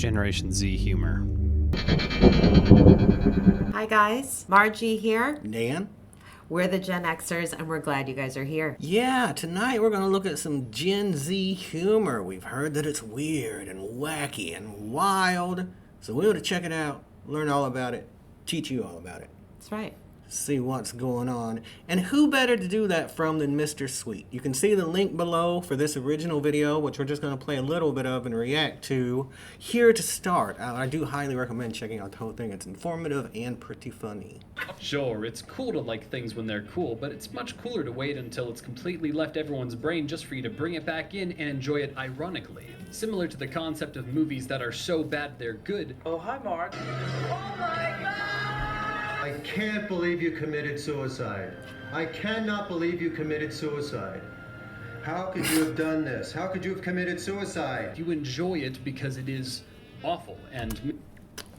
Generation Z humor. Hi guys, Margie here. Dan? We're the Gen-Xers and we're glad you guys are here. Yeah, tonight we're going to look at some Gen Z humor. We've heard that it's weird and wacky and wild. So we want to check it out, learn all about it, teach you all about it. That's right. See what's going on. And who better to do that from than Mr. Sweet? You can see the link below for this original video, which we're just going to play a little bit of and react to. Here to start, I do highly recommend checking out the whole thing. It's informative and pretty funny. Sure, it's cool to like things when they're cool, but it's much cooler to wait until it's completely left everyone's brain just for you to bring it back in and enjoy it ironically. Similar to the concept of movies that are so bad they're good. Oh, hi, Mark. Oh, my God! I can't believe you committed suicide. I cannot believe you committed suicide. How could you have done this? How could you have committed suicide? You enjoy it because it is awful and...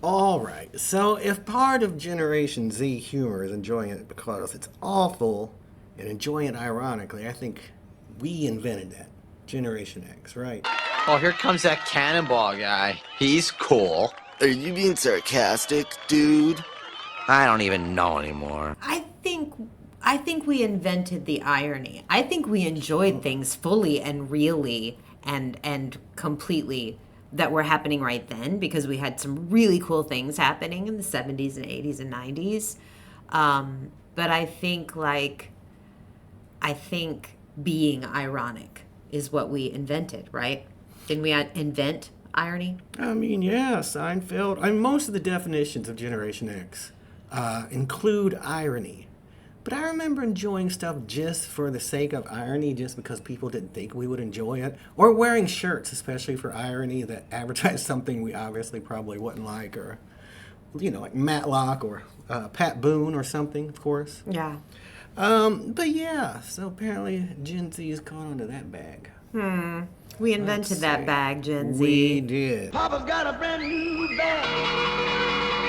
Alright, so if part of Generation Z humor is enjoying it because it's awful and enjoying it ironically, I think we invented that. Generation X, right? Oh, here comes that cannonball guy. He's cool. Are you being sarcastic, dude? I don't even know anymore. I think we invented the irony. I think we enjoyed things fully and really and completely that were happening right then because we had some really cool things happening in the 70s and 80s and 90s. But I think being ironic is what we invented, right? Didn't we invent irony? I mean, yeah, Seinfeld. Most of the definitions of Generation X include irony. But I remember enjoying stuff just for the sake of irony, just because people didn't think we would enjoy it. Or wearing shirts, especially for irony, that advertise something we obviously probably wouldn't like. Or, you know, like Matlock or Pat Boone or something, of course. Yeah. But yeah, so apparently Gen Z has caught onto that bag. We invented that bag, Gen Z. We did. Papa's got a brand new bag.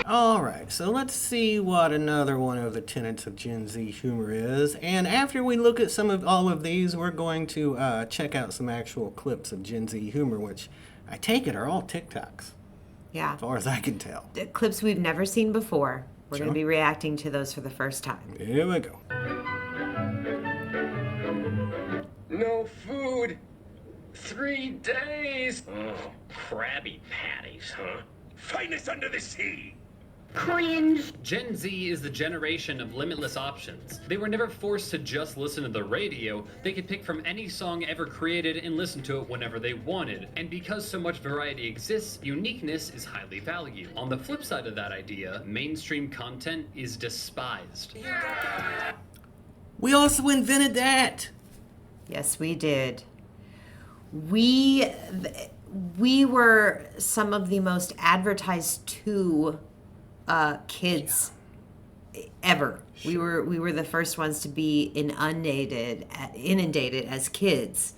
Alright, so let's see what another one of the tenets of Gen Z humor is. And after we look at all of these, we're going to check out some actual clips of Gen Z humor, which I take it are all TikToks. Yeah. As far as I can tell. The clips we've never seen before. We're Sure. going to be reacting to those for the first time. Here we go. No food. 3 days. Oh, Krabby Patties, huh? Finest under the sea. Cringe! Gen Z is the generation of limitless options. They were never forced to just listen to the radio. They could pick from any song ever created and listen to it whenever they wanted. And because so much variety exists, uniqueness is highly valued. On the flip side of that idea, mainstream content is despised. We also invented that. Yes, we did. We were some of the most advertised to kids ever. Sure. We were the first ones to be inundated as kids,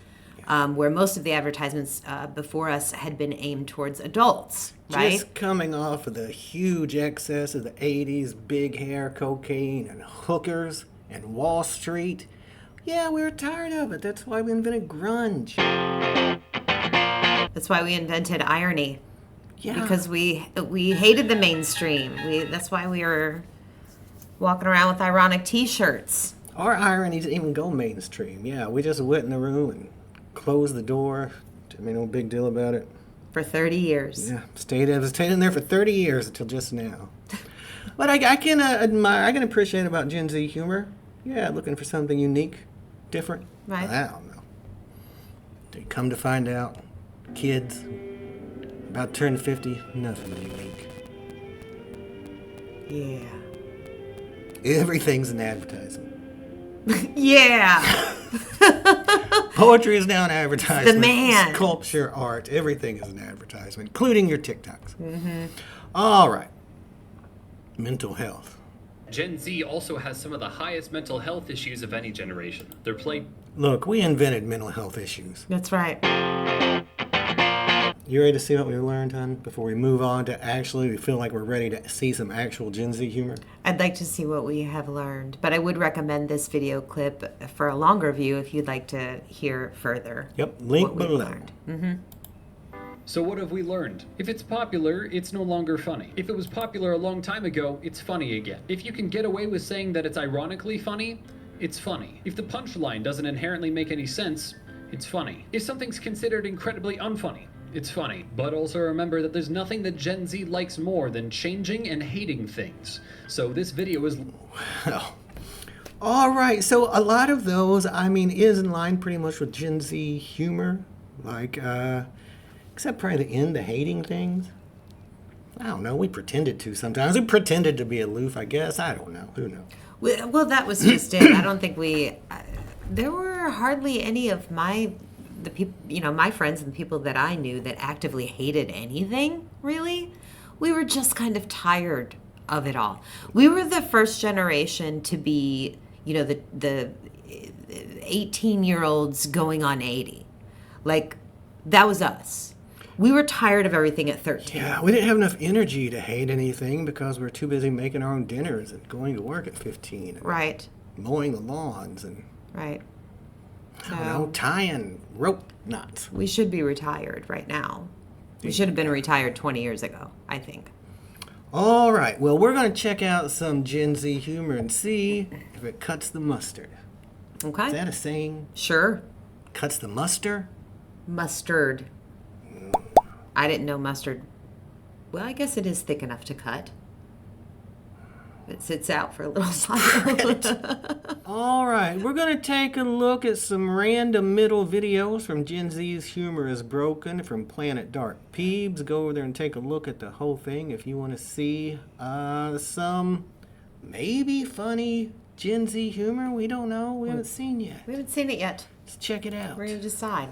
where most of the advertisements before us had been aimed towards adults. Right? Just coming off of the huge excess of the 80s, big hair, cocaine, and hookers, and Wall Street. Yeah, we were tired of it. That's why we invented grunge. That's why we invented irony. Yeah. Because we hated the mainstream. That's why we were walking around with ironic T-shirts. Our irony didn't even go mainstream. Yeah, we just went in the room and closed the door. Made no big deal about it. For 30 years. Yeah, stayed in there for 30 years until just now. But I can admire, I can appreciate about Gen Z humor. Yeah, looking for something unique, different. Right. I don't know. They come to find out, kids, about to turn 50, nothing unique. Yeah. Everything's an advertisement. Yeah. Poetry is now an advertisement. The man. Sculpture, art, everything is an advertisement, including your TikToks. Mm-hmm. All right. Mental health. Gen Z also has some of the highest mental health issues of any generation. They're plagued. Look, we invented mental health issues. That's right. You ready to see what we learned, hon? Before we move on to actually, we feel like we're ready to see some actual Gen Z humor? I'd like to see what we have learned, but I would recommend this video clip for a longer view if you'd like to hear further. Yep, link what we've below. learned. Mm-hmm. So what have we learned? If it's popular, it's no longer funny. If it was popular a long time ago, it's funny again. If you can get away with saying that it's ironically funny, it's funny. If the punchline doesn't inherently make any sense, it's funny. If something's considered incredibly unfunny, it's funny. But also remember that there's nothing that Gen Z likes more than changing and hating things. So this video is... Well, all right. So a lot of those, I mean, is in line pretty much with Gen Z humor. Like, except probably the end, the hating things. I don't know. We pretended to sometimes. We pretended to be aloof, I guess. I don't know. Who knows? Well, that was just it. I don't think there were hardly any of my friends and the people that I knew that actively hated anything, really. We were just kind of tired of it all. We were the first generation to be, the 18-year-olds going on 80. Like, that was us. We were tired of everything at 13. Yeah, we didn't have enough energy to hate anything because we were too busy making our own dinners and going to work at 15. And Right. mowing the lawns and, Right. I don't know, tying rope knots. We should be retired right now. We should have been retired 20 years ago, I think. All right, well, we're going to check out some Gen Z humor and see if it cuts the mustard. Okay. Is that a saying? Sure. Cuts the muster? Mustard. I didn't know mustard. Well, I guess it is thick enough to cut. It sits out for a little while. All right, we're going to take a look at some random middle videos from Gen Z's Humor is Broken from Planet Dark Peebs. Go over there and take a look at the whole thing if you want to see some maybe funny Gen Z humor. We don't know. We haven't seen yet. We haven't seen it yet. Let's check it out. We're going to decide.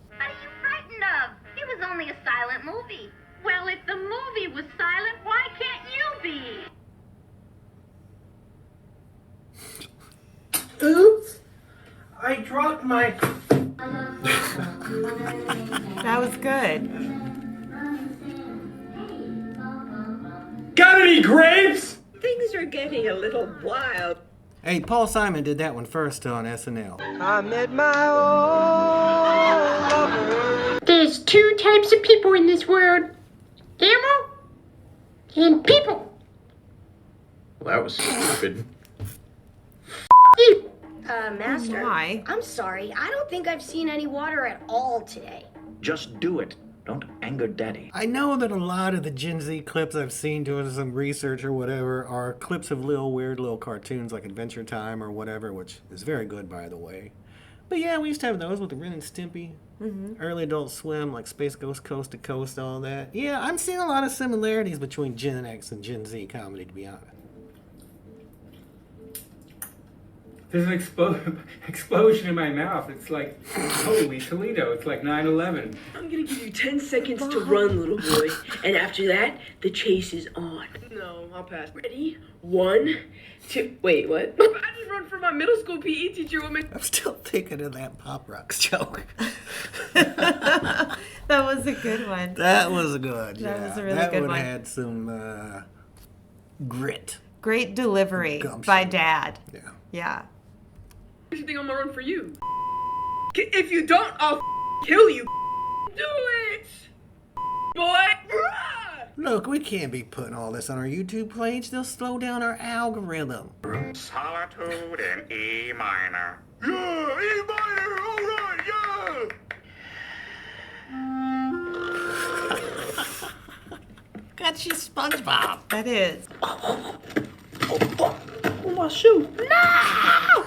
What are you frightened of? It was only a silent movie. Well, if the movie was silent, why can't you be? Oops! I dropped my... That was good. Got any grapes? Things are getting a little wild. Hey, Paul Simon did that one first on SNL. I met my old lover. There's two types of people in this world. Animal and people. Well, that was stupid. You. Master, Why? I'm sorry. I don't think I've seen any water at all today. Just do it. Don't anger Daddy. I know that a lot of the Gen Z clips I've seen doing some research or whatever are clips of weird little cartoons like Adventure Time or whatever, which is very good, by the way. But yeah, we used to have those with the Ren and Stimpy, early Adult Swim, like Space Ghost Coast to Coast, all that. Yeah, I'm seeing a lot of similarities between Gen X and Gen Z comedy, to be honest. There's an explosion in my mouth. It's like, holy Toledo. It's like 9/11. I'm gonna give you 10 seconds to run, little boy. And after that, the chase is on. No, I'll pass. Ready? 1, 2... Wait, what? I just run for my middle school PE teacher woman. I'm still thinking of that Pop Rocks joke. That was a good one. That was good, yeah. That was a really that good one one. had some grit. Great delivery by Dad. Yeah. Yeah. You think I'm gonna run for you? If you don't, I'll kill you. Do it! Boy! Look, we can't be putting all this on our YouTube page. They'll slow down our algorithm. Solitude in E minor. Yeah, E minor, alright, yeah! Got you, SpongeBob. That is. Oh, my shoe. No!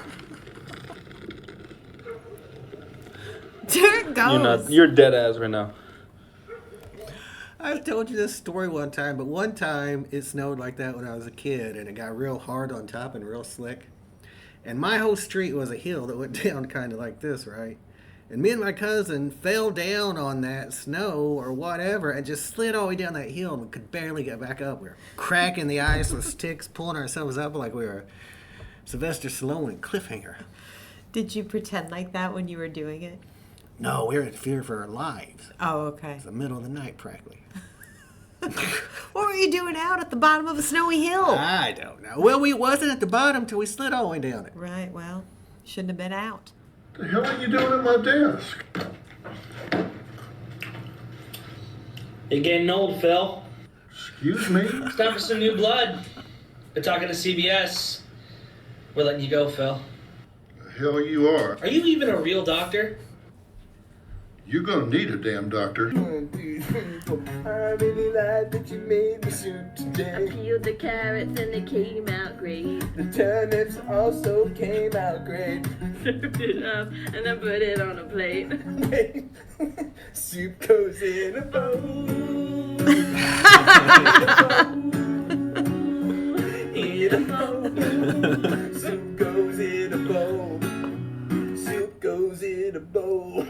There it goes. You're dead ass right now. I've told you this story one time, but one time it snowed like that when I was a kid, and it got real hard on top and real slick. And my whole street was a hill that went down kind of like this, right? And me and my cousin fell down on that snow or whatever and just slid all the way down that hill and could barely get back up. We were cracking the ice with sticks, pulling ourselves up like we were Sylvester Stallone in Cliffhanger. Did you pretend like that when you were doing it? No, we were in fear for our lives. Oh, okay. It's the middle of the night, practically. What were you doing out at the bottom of a snowy hill? I don't know. Well, we wasn't at the bottom till we slid all the way down it. Right, well, shouldn't have been out. The hell are you doing at my desk? You're getting old, Phil. Excuse me? It's time for some new blood. Been talking to CBS. We're letting you go, Phil. The hell you are. Are you even a real doctor? You're gonna need a damn doctor. I really like that you made the soup today. I peeled the carrots and they came out great. The turnips also came out great. Served it up and I put it on a plate. Soup goes in a bowl. In a bowl. Soup goes in a bowl. Soup goes in a bowl.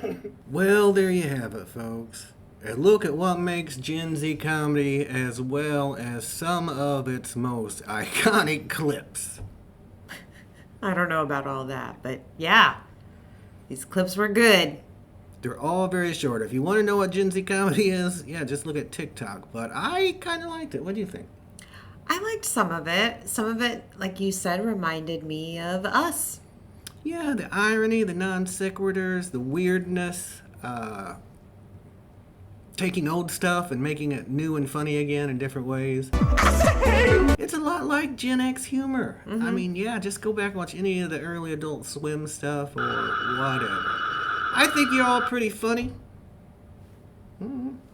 Well, there you have it, folks. A look at what makes Gen Z comedy as well as some of its most iconic clips. I don't know about all that, but yeah, these clips were good. They're all very short. If you want to know what Gen Z comedy is, yeah, just look at TikTok. But I kind of liked it. What do you think? I liked some of it. Some of it, like you said, reminded me of us. Yeah, the irony, the non sequiturs, the weirdness, taking old stuff and making it new and funny again in different ways. It's a lot like Gen X humor. I mean, yeah, just go back and watch any of the early Adult Swim stuff or whatever. I think you're all pretty funny.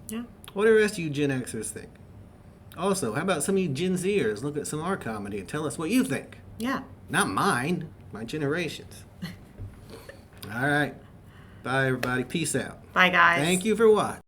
Yeah. What do the rest of you Gen Xers think? Also, how about some of you Gen Zers look at some of our comedy and tell us what you think? Yeah. Not mine, my generation's. All right. Bye, everybody. Peace out. Bye, guys. Thank you for watching.